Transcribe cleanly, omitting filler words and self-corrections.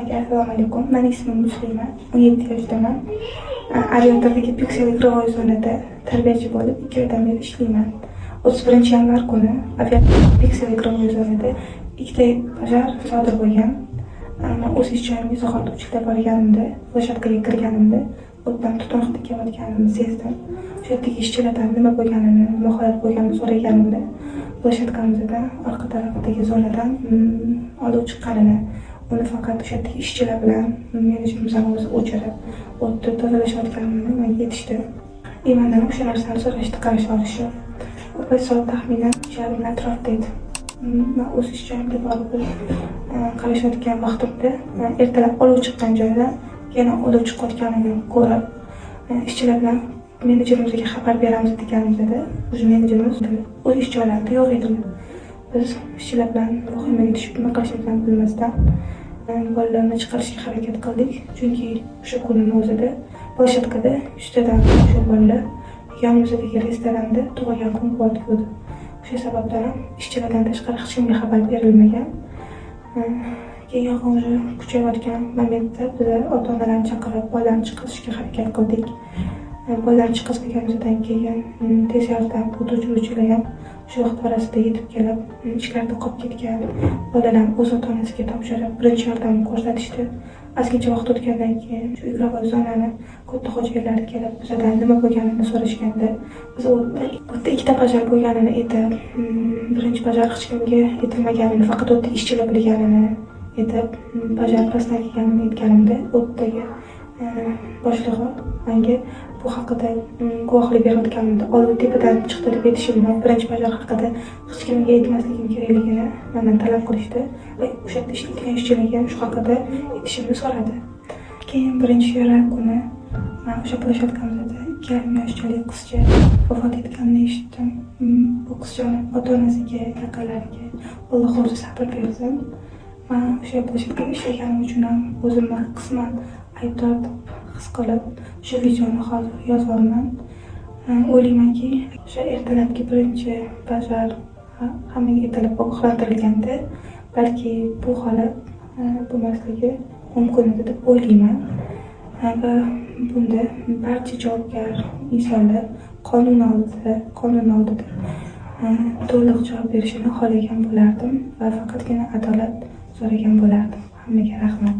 Assalomu alaykum. Mening ismim Muslima. 17 yoshdaman. Orientadagi Pixel Grovoy zonada tarbiyachi bo'lib, 2 yildan beri ishlayman. 31-yanvar kuni Pixel Grovoy zonada ikkita pajar sodir bo'lgan. Men o'z ish joyimga soat 3da borganimda, plashatkaga kirganimda, o'tdan tutun hidi kelayotganini sezdim. O'sha yerdagi ishchilardan nima bo'lganini, nima holat bo'lganini so'raganimda, plashatkamizdan orqa tarafdagi zonadan olov chiqqanini, uni faqat o'sha yerdagi ishchilar bilan menejerimiz o'zi o'chirib, o'tni tozalashayotganini menga aytishdi. Mendan o'sha narsani so'rashdi, qarshi olishdi. Bir soat taxminan yarim atrofda edi. Men o'z ish joyimga borib qarashayotgan vaqtimda ertalab olov chiqqan joydan yana olov chiqayotganini ko'rib, ishchilar bilan menejerimizga xabar beramiz deganimizda, o'sha menejerimiz o'z ish joylarida yo'q edilar. Biz ishchilar bilan vahimaga tushib nima qilishimizni bilmasdan bolalarni chiqarishga harakat qildik, chunki o'sha kunning o'zida plashatkada 100 tadan o'sha bolalar yonimizdagi restoranda tug'ilgan kun bo'ldi. O'sha sababdan ishchilardan tashqari hech kimga xabar berilmagan. Keyin yong'in kuchayotgan momentda biz ota-onalarni chaqirib, bolalarni chiqarishga harakat qildik. Bolalarni chiqarganimizdan keyin tez yordam o't o'chiruvchilar ham shu vaqt orasida yetib kelib, ichkarida qolib ketgan bolalarni o'z ota-onasiga topshirib, birinchi yordam ko'rsatishdi. Ozgincha vaqt o'tgandan keyin shu Grovoy zonani katta xo'jaylari kelib, bizdan nima bo'lganini so'rashganda, biz o'tda ikkita pajar bo'lganini aytib, birinchi pajar hech kimga aytilmaganini, faqat o'tda ishchilar bilganini aytib, pajar pastdan kelganini aytganimda, o'tdagi boshlig'i menga bu haqida guvohlik berayotganimda olov tepadan chiqdi deb aytishimni, birinchi pajar haqida hech kimga aytmasligim kerakligini mendan talab qilishdi va o'sha yerda ishlayotgan ishchilarga shu haqida aytishimni so'radi. Keyin birinchi yarim kuni men o'sha plashatkamizda 2,5 yoshli qizcha vafot etganini eshitdim. Bu qizchani ota-onasiga, yaqinlariga Alloh o'zi sabr bersin. Men o'sha plashatkada ishlaganim uchun ham o'zimni qisman aybdor deb his qilib, shu videoni hozir yozyapman. O'ylaymanki, o'sha ertalabki birinchi pajar hammaga ertalab ogohlantirilganda, balki bu holat bo'lmasligi mumkin edi deb o'ylayman. Va bunda barcha javobgar insonlar qonun oldida to'liq javob berishini xohlagan bo'lardim va faqatgina adolat so'ragan bo'lardim. Hammaga rahmat.